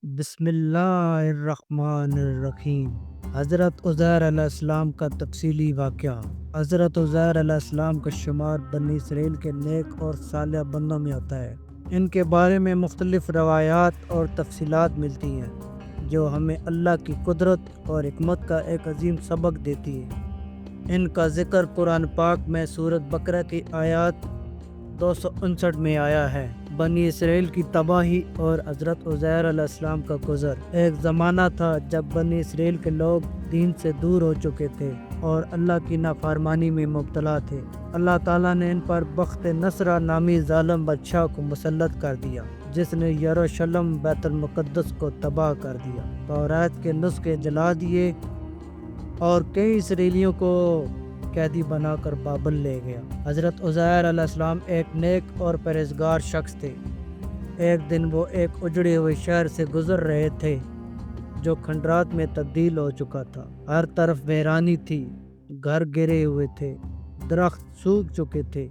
بسم اللہ الرحمن الرحیم۔ حضرت عزیر علیہ السلام کا تفصیلی واقعہ۔ حضرت عزیر علیہ السلام کا شمار بنی اسرائیل کے نیک اور صالح بندوں میں ہوتا ہے۔ ان کے بارے میں مختلف روایات اور تفصیلات ملتی ہیں جو ہمیں اللہ کی قدرت اور حکمت کا ایک عظیم سبق دیتی ہے۔ ان کا ذکر قرآن پاک میں سورۃ بقرہ کی آیات 259 میں آیا ہے۔ بنی اسرائیل کی تباہی اور حضرت عزیر علیہ السلام کا گزر۔ ایک زمانہ تھا جب بنی اسرائیل کے لوگ دین سے دور ہو چکے تھے اور اللہ کی نافرمانی میں مبتلا تھے۔ اللہ تعالیٰ نے ان پر بخت نصرہ نامی ظالم بادشاہ کو مسلط کر دیا جس نے یروشلم بیت المقدس کو تباہ کر دیا، توریت کے نسخے جلا دیے اور کئی اسرائیلیوں کو قیدی بنا کر بابل لے گیا۔ حضرت عزیر علیہ السلام ایک نیک اور پرہیزگار شخص تھے۔ ایک دن وہ ایک اجڑے ہوئے شہر سے گزر رہے تھے جو کھنڈرات میں تبدیل ہو چکا تھا۔ ہر طرف ویرانی تھی، گھر گرے ہوئے تھے، درخت سوکھ چکے تھے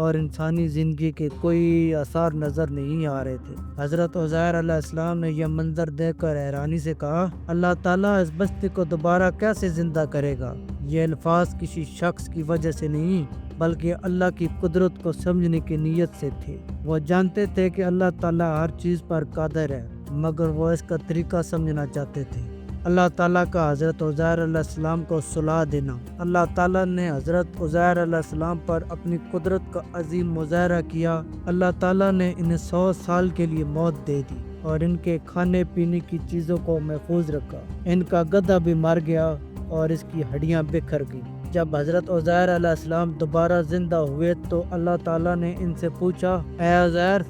اور انسانی زندگی کے کوئی آثار نظر نہیں آ رہے تھے۔ حضرت عزیر علیہ السلام نے یہ منظر دیکھ کر حیرانی سے کہا، اللہ تعالیٰ اس بستی کو دوبارہ کیسے زندہ کرے گا؟ یہ الفاظ کسی شخص کی وجہ سے نہیں بلکہ اللہ کی قدرت کو سمجھنے کی نیت سے تھے۔ وہ جانتے تھے کہ اللہ تعالیٰ ہر چیز پر قادر ہے مگر وہ اس کا طریقہ سمجھنا چاہتے تھے۔ اللہ تعالیٰ کا حضرت عزیر علیہ السلام کو صلاح دینا۔ اللہ تعالیٰ نے حضرت عزیر علیہ السلام پر اپنی قدرت کا عظیم مظاہرہ کیا۔ اللہ تعالیٰ نے انہیں 100 سال کے لیے موت دے دی اور ان کے کھانے پینے کی چیزوں کو محفوظ رکھا۔ ان کا گدھا بھی مر گیا اور اس کی ہڈیاں بکھر گئیں۔ جب حضرت عزیر علیہ السلام دوبارہ زندہ ہوئے تو اللہ تعالیٰ نے ان سے پوچھا، اے عزیر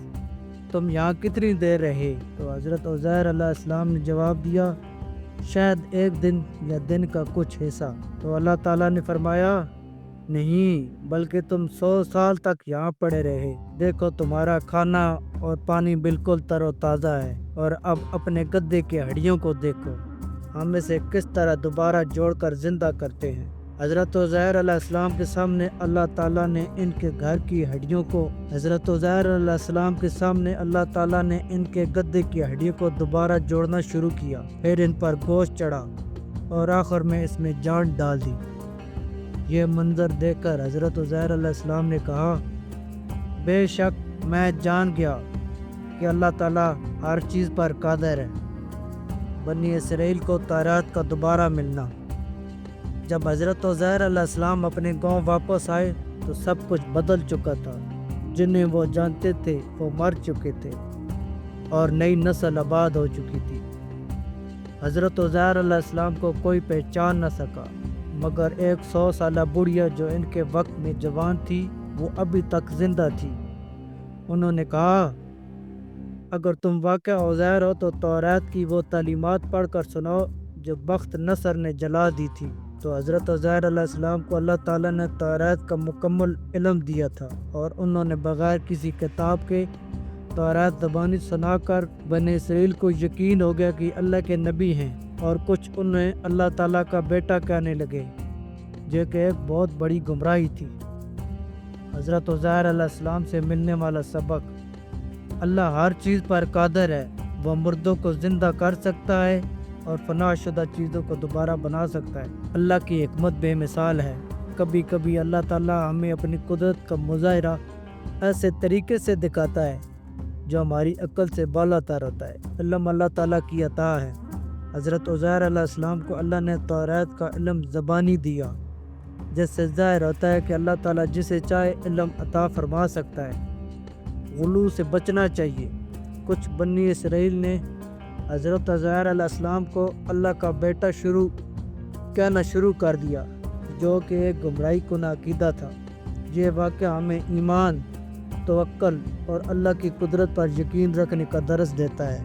تم یہاں کتنی دیر رہے؟ تو حضرت عزیر علیہ السلام نے جواب دیا، شاید ایک دن یا دن کا کچھ حصہ۔ تو اللہ تعالیٰ نے فرمایا، نہیں بلکہ تم 100 سال تک یہاں پڑے رہے۔ دیکھو تمہارا کھانا اور پانی بالکل تر و تازہ ہے، اور اب اپنے گدھے کی ہڈیوں کو دیکھو، ہم اسے کس طرح دوبارہ جوڑ کر زندہ کرتے ہیں۔ حضرت عزیر علیہ السلام کے سامنے اللہ تعالیٰ نے ان کے گھر کی ہڈیوں کو حضرت عزیر علیہ السلام کے سامنے اللہ تعالیٰ نے ان کے گدھے کی ہڈیوں کو دوبارہ جوڑنا شروع کیا۔ پھر ان پر گوشت چڑھا اور آخر میں اس میں جان ڈال دی۔ یہ منظر دیکھ کر حضرت عزیر علیہ السلام نے کہا، بے شک میں جان گیا کہ اللہ تعالیٰ ہر چیز پر قادر ہے۔ بنی اسرائیل کو توریت کا دوبارہ ملنا۔ جب حضرت عزیر علیہ السلام اپنے گاؤں واپس آئے تو سب کچھ بدل چکا تھا۔ جنہیں وہ جانتے تھے وہ مر چکے تھے اور نئی نسل آباد ہو چکی تھی۔ حضرت عزیر علیہ السلام کو کوئی پہچان نہ سکا مگر ایک 100 سالہ بڑھیا جو ان کے وقت میں جوان تھی وہ ابھی تک زندہ تھی۔ انہوں نے کہا، اگر تم واقعہ عزیر ہو تو توریت کی وہ تعلیمات پڑھ کر سناؤ جو بخت نصر نے جلا دی تھی۔ تو حضرت عزیر علیہ السلام کو اللہ تعالیٰ نے توریت کا مکمل علم دیا تھا اور انہوں نے بغیر کسی کتاب کے توریت زبانی سنا کر بنی اسرائیل کو یقین ہو گیا کہ اللہ کے نبی ہیں، اور کچھ انہیں اللہ تعالیٰ کا بیٹا کہنے لگے جو کہ ایک بہت بڑی گمراہی تھی۔ حضرت عزیر علیہ السلام سے ملنے والا سبق۔ اللہ ہر چیز پر قادر ہے، وہ مردوں کو زندہ کر سکتا ہے اور فنا شدہ چیزوں کو دوبارہ بنا سکتا ہے۔ اللہ کی حکمت بے مثال ہے۔ کبھی کبھی اللہ تعالیٰ ہمیں اپنی قدرت کا مظاہرہ ایسے طریقے سے دکھاتا ہے جو ہماری عقل سے بالا تر ہوتا ہے۔ علم اللہ تعالیٰ کی عطا ہے۔ حضرت عزیر علیہ السلام کو اللہ نے توریت کا علم زبانی دیا جس سے ظاہر ہوتا ہے کہ اللہ تعالیٰ جسے چاہے علم عطا فرما سکتا ہے۔ غلو سے بچنا چاہیے۔ کچھ بنی اسرائیل نے حضرت عزیر علیہ السلام کو اللہ کا بیٹا کہنا شروع کر دیا جو کہ ایک گمراہی کن عقیدہ تھا۔ یہ واقعہ ہمیں ایمان، توکل اور اللہ کی قدرت پر یقین رکھنے کا درس دیتا ہے۔